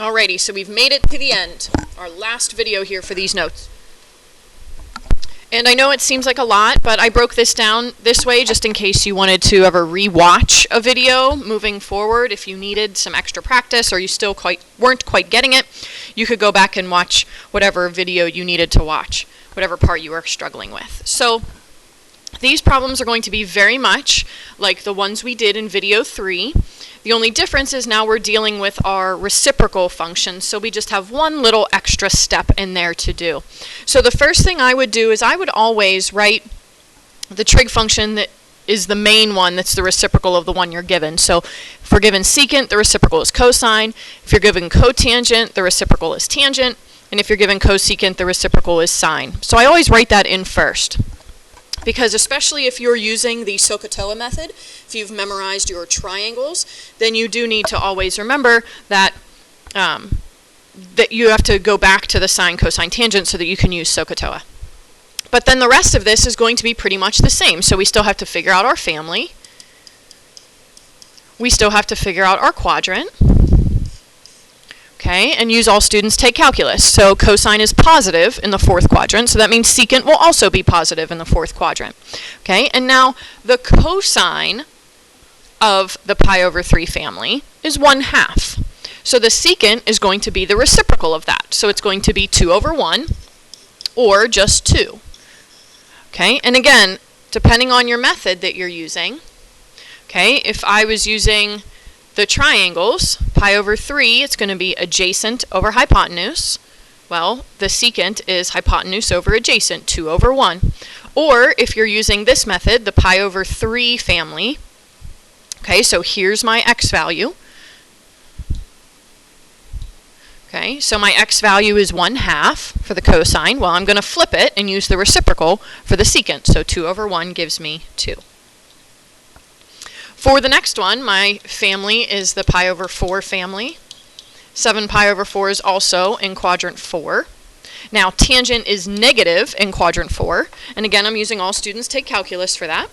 Alrighty, so we've made it to the end, our last video here for these notes. And I know it seems like a lot, but I broke this down this way just in case you wanted to ever re-watch a video moving forward. If you needed some extra practice or you still weren't quite getting it, you could go back and watch whatever video you needed to watch, whatever part you were struggling with. So these problems are going to be very much like the ones we did in video 3. The only difference is now we're dealing with our reciprocal function, so we just have one little extra step in there to do. So the first thing I would do is I would always write the trig function that is the main one that's the reciprocal of the one you're given. So if we're given secant, the reciprocal is cosine. If you're given cotangent, the reciprocal is tangent. And if you're given cosecant, the reciprocal is sine. So I always write that in first, because especially if you're using the SOHCAHTOA method, if you've memorized your triangles, then you do need to always remember that that you have to go back to the sine, cosine, tangent so that you can use SOHCAHTOA. But then the rest of this is going to be pretty much the same. So we still have to figure out our family. We still have to figure out our quadrant. Okay, and use all students take calculus. So cosine is positive in the fourth quadrant, so that means secant will also be positive in the fourth quadrant. Okay, and now the cosine of the pi over 3 family is 1/2. So the secant is going to be the reciprocal of that. So it's going to be 2 over 1 or just 2. Okay, and again, depending on your method that you're using, okay, if I was using the triangles, pi over 3, it's going to be adjacent over hypotenuse. Well, the secant is hypotenuse over adjacent, 2 over 1. Or if you're using this method, the pi over 3 family, okay, so here's my x value. Okay, so my x value is 1/2 for the cosine. Well, I'm going to flip it and use the reciprocal for the secant. So 2 over 1 gives me 2. For the next one, my family is the pi over 4 family. 7 pi over 4 is also in quadrant 4. Now, tangent is negative in quadrant 4. And again, I'm using all students take calculus for that.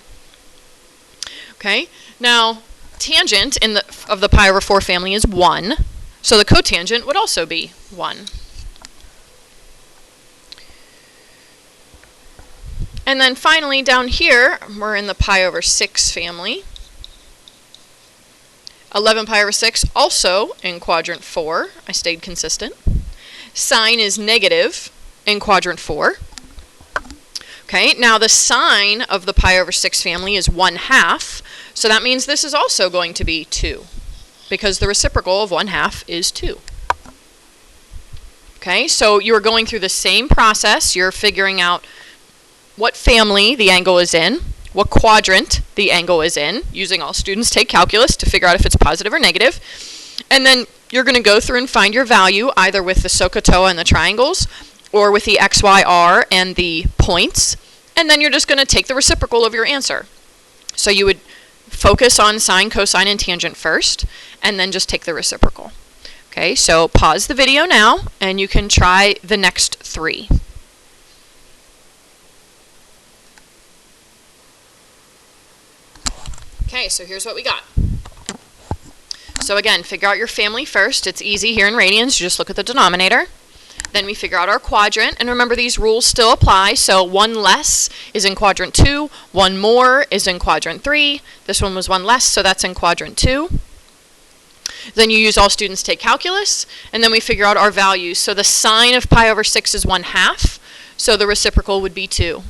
Okay, now tangent of the pi over 4 family is 1. So the cotangent would also be 1. And then finally, down here, we're in the pi over 6 family. 11 pi over 6, also in quadrant 4. I stayed consistent. Sine is negative in quadrant 4. Okay, now the sine of the pi over 6 family is 1/2. So that means this is also going to be 2, because the reciprocal of 1/2 is 2. Okay, so you are going through the same process. You're figuring out what family the angle is in, what quadrant the angle is in, using all students take calculus to figure out if it's positive or negative. And then you're going to go through and find your value either with the SOHCAHTOA and the triangles or with the x, y, r and the points. And then you're just going to take the reciprocal of your answer. So you would focus on sine, cosine, and tangent first, and then just take the reciprocal. Okay, so pause the video now, and you can try the next 3. Okay, so here's what we got. So again, figure out your family first. It's easy here in radians. You just look at the denominator. Then we figure out our quadrant. And remember, these rules still apply. So 1 less is in quadrant 2. 1 more is in quadrant 3. This one was 1 less, so that's in quadrant 2. Then you use all students take calculus. And then we figure out our values. So the sine of pi over 6 is 1/2. So the reciprocal would be 2.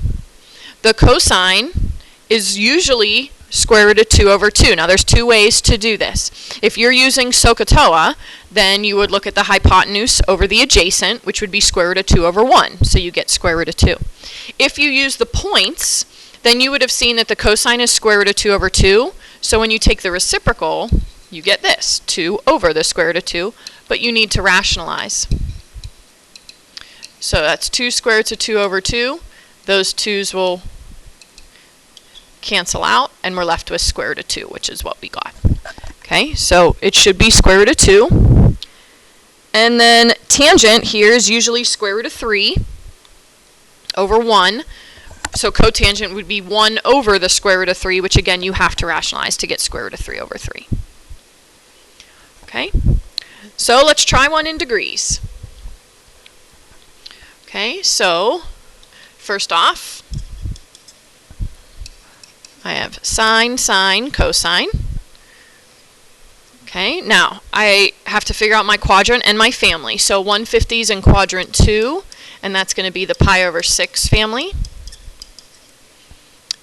The cosine is usually square root of 2 over 2. Now there's 2 ways to do this. If you're using SOHCAHTOA, then you would look at the hypotenuse over the adjacent, which would be square root of 2 over 1. So you get square root of 2. If you use the points, then you would have seen that the cosine is square root of 2 over 2. So when you take the reciprocal, you get this, 2 over the square root of 2, but you need to rationalize. So that's 2 square roots of 2 over 2. Those 2's will cancel out, and we're left with square root of 2, which is what we got. Okay, so it should be square root of 2. And then tangent here is usually square root of 3 over 1. So cotangent would be 1 over the square root of 3, which again you have to rationalize to get square root of 3 over 3. Okay, So let's try one in degrees. Okay, so first off, I have sine, sine, cosine. Okay, now I have to figure out my quadrant and my family. So 150 is in quadrant 2, and that's going to be the pi over 6 family.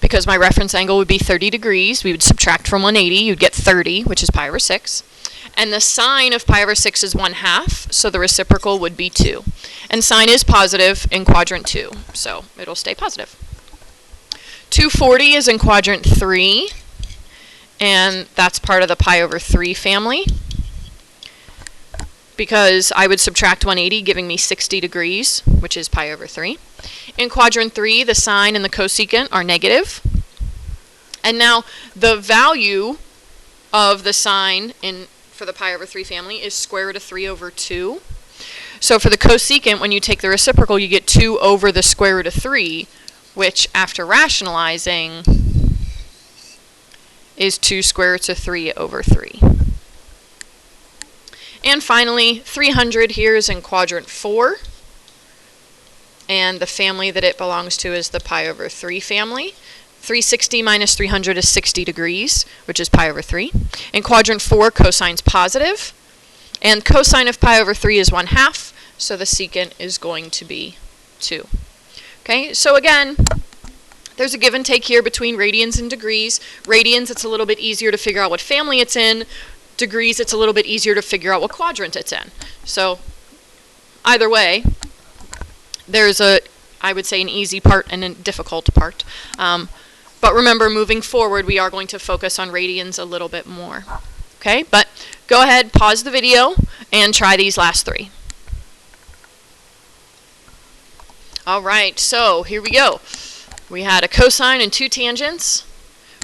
Because my reference angle would be 30 degrees, we would subtract from 180, you'd get 30, which is pi over 6. And the sine of pi over 6 is 1/2, so the reciprocal would be 2. And sine is positive in quadrant 2, so it'll stay positive. 240 is in quadrant 3, and that's part of the pi over 3 family, because I would subtract 180, giving me 60 degrees, which is pi over 3. In quadrant 3, the sine and the cosecant are negative. And now the value of the sine for the pi over 3 family is square root of 3 over 2. So for the cosecant, when you take the reciprocal, you get 2 over the square root of 3, which after rationalizing is 2 square roots of 3 over 3. And finally, 300 here is in quadrant 4. And the family that it belongs to is the pi over 3 family. 360 minus 300 is 60 degrees, which is pi over 3. In quadrant 4, cosine's positive. And cosine of pi over 3 is 1/2, so the secant is going to be 2. Okay, so again, there's a give and take here between radians and degrees. Radians, it's a little bit easier to figure out what family it's in. Degrees, it's a little bit easier to figure out what quadrant it's in. So either way, there's I would say, an easy part and a difficult part. But remember, moving forward, we are going to focus on radians a little bit more. Okay, but go ahead, pause the video, and try these last 3. All right, so here we go. We had a cosine and 2 tangents.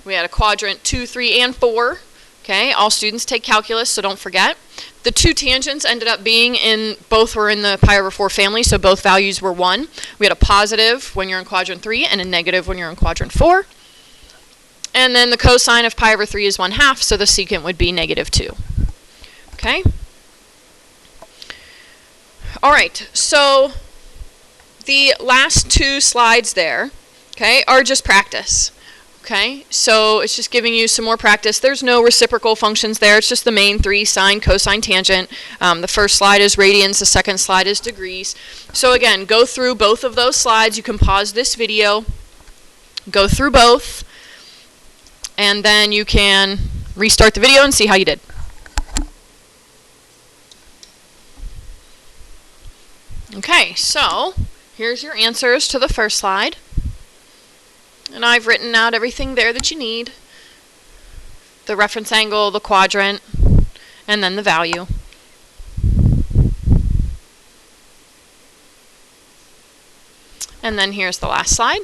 We had a quadrant 2, 3, and 4. Okay, all students take calculus, so don't forget. The 2 tangents ended up being both were in the pi over 4 family, so both values were 1. We had a positive when you're in quadrant 3 and a negative when you're in quadrant 4. And then the cosine of pi over 3 is 1/2, so the secant would be -2. Okay? All right, so the last 2 slides there, okay, are just practice. Okay, so it's just giving you some more practice. There's no reciprocal functions there. It's just the main 3, sine, cosine, tangent. The first slide is radians. The second slide is degrees. So again, go through both of those slides. You can pause this video, go through both, and then you can restart the video and see how you did. Okay, so here's your answers to the first slide. And I've written out everything there that you need. The reference angle, the quadrant, and then the value. And then here's the last slide.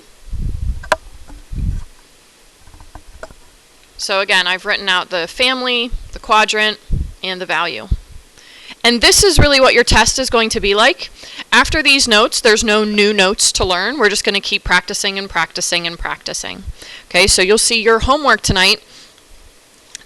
So again, I've written out the family, the quadrant, and the value. And this is really what your test is going to be like. After these notes, there's no new notes to learn. We're just going to keep practicing and practicing and practicing. Okay, so you'll see your homework tonight.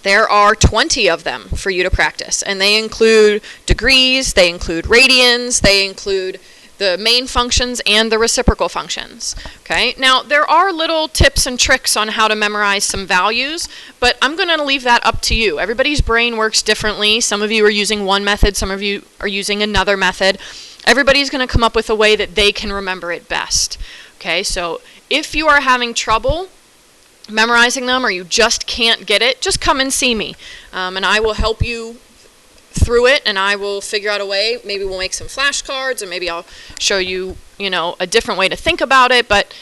There are 20 of them for you to practice. And they include degrees, they include radians, they include the main functions and the reciprocal functions. Okay, now there are little tips and tricks on how to memorize some values, but I'm going to leave that up to you. Everybody's brain works differently. Some of you are using one method, some of you are using another method. Everybody's going to come up with a way that they can remember it best. Okay, so if you are having trouble memorizing them or you just can't get it, just come and see me, and I will help you through it, and I will figure out a way. Maybe we'll make some flashcards, and maybe I'll show you, a different way to think about it. But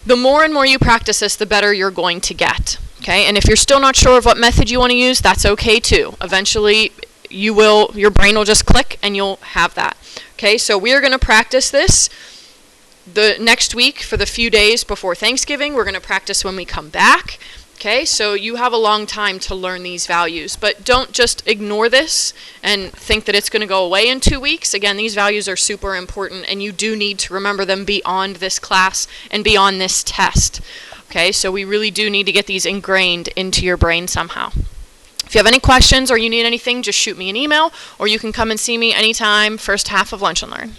the more and more you practice this, the better you're going to get. Okay, and if you're still not sure of what method you want to use, that's okay too. Eventually, your brain will just click, and you'll have that. Okay, so we are going to practice this the next week for the few days before Thanksgiving. We're going to practice when we come back. Okay, so you have a long time to learn these values, but don't just ignore this and think that it's going to go away in 2 weeks. Again, these values are super important, and you do need to remember them beyond this class and beyond this test. Okay, so we really do need to get these ingrained into your brain somehow. If you have any questions or you need anything, just shoot me an email, or you can come and see me anytime, first half of Lunch and Learn.